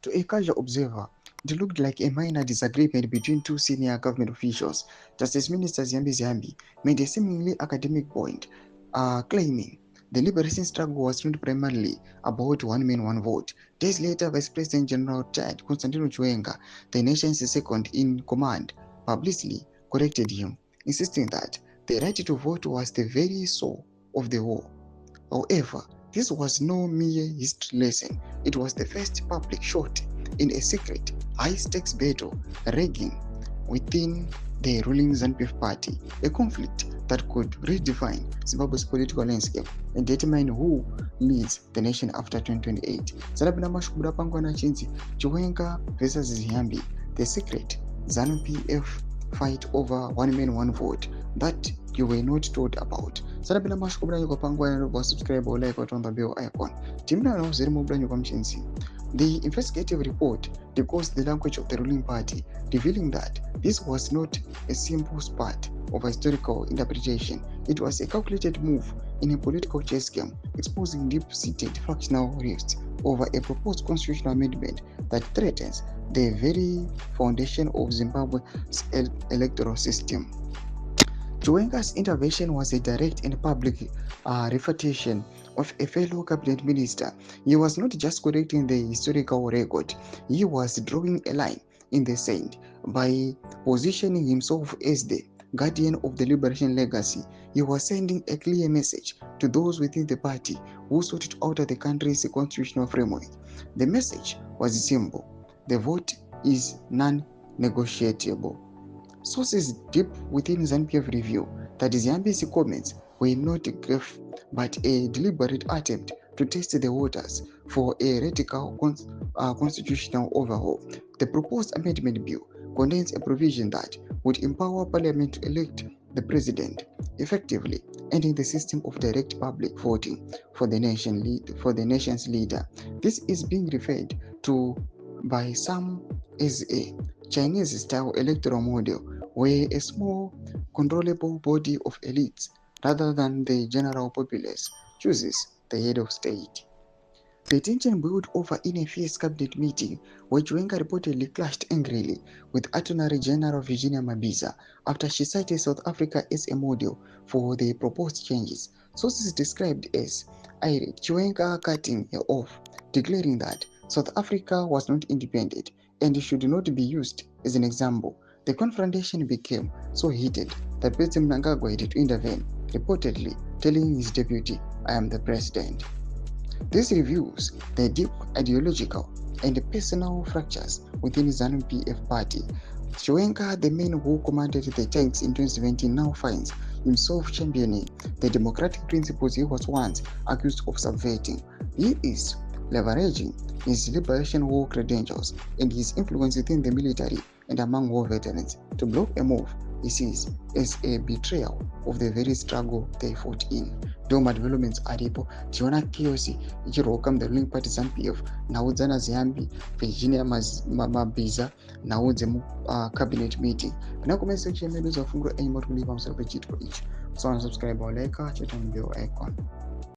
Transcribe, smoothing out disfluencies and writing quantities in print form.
To a casual observer, it looked like a minor disagreement between two senior government officials. Justice Minister Ziyambi Ziyambi made a seemingly academic point, claiming the liberation struggle was not primarily about one man, one vote. Days later, Vice President General Chad Constantino Chiwenga, the nation's second in command, publicly corrected him, insisting that the right to vote was the very soul of the war. However, this was no mere history lesson. It was the first public shot in a secret, high-stakes battle raging within the ruling ZANU-PF party, a conflict that could redefine Zimbabwe's political landscape and determine who leads the nation after 2028. Zanabina mashukura pangwana chinzi Chiwenga versus Ziyambi, the secret ZANU-PF fight over one man one vote that you were not told about. Sarabila mashukura yuko pangwana no subscribe or like on the bell icon. Timna no zeri mubla yuko mchinzi. The investigative report decodes the language of the ruling party, revealing that this was not a simple spat of historical interpretation. It was a calculated move in a political chess game, exposing deep-seated factional rifts over a proposed constitutional amendment that threatens the very foundation of Zimbabwe's electoral system. Chiwenga's intervention was a direct and public refutation of a fellow cabinet minister. He was not just correcting the historical record, he was drawing a line in the sand. By positioning himself as the guardian of the liberation legacy, he was sending a clear message to those within the party who sought to alter the country's constitutional framework. The message was simple: the vote is non-negotiable. Sources deep within ZANU-PF review that Ziyambi's comments were not grief but a deliberate attempt to test the waters for a radical constitutional overhaul. The proposed amendment bill contains a provision that would empower Parliament to elect the president, effectively ending the system of direct public voting for the nation's leader. This is being referred to by some as a Chinese-style electoral model, where a small, controllable body of elites, rather than the general populace, chooses the head of state. The tension boiled over in a fierce cabinet meeting where Chiwenga reportedly clashed angrily with Attorney General Virginia Mabiza after she cited South Africa as a model for the proposed changes. Sources described as irate Chiwenga cutting her off, declaring that South Africa was not independent and should not be used as an example. The confrontation became so heated that President Mnangagwa had to intervene, reportedly telling his deputy, "I am the president." This reveals the deep ideological and personal fractures within the ZANU-PF party. Chiwenga, the man who commanded the tanks in 2017, now finds himself championing the democratic principles he was once accused of subverting. He is leveraging his liberation war credentials and his influence within the military and among war veterans to block a move he sees as a betrayal of the very struggle they fought in. Doma developments aripo tiona chaos ichiroka the ruling party ZANU-PF naudzana Ziyambi Virginia Mabiza naudze mu cabinet meeting pana kumesa kuchemedza fungu aimot kulipa msalo pechitwa ichi. So subscribe or like cheta bell icon.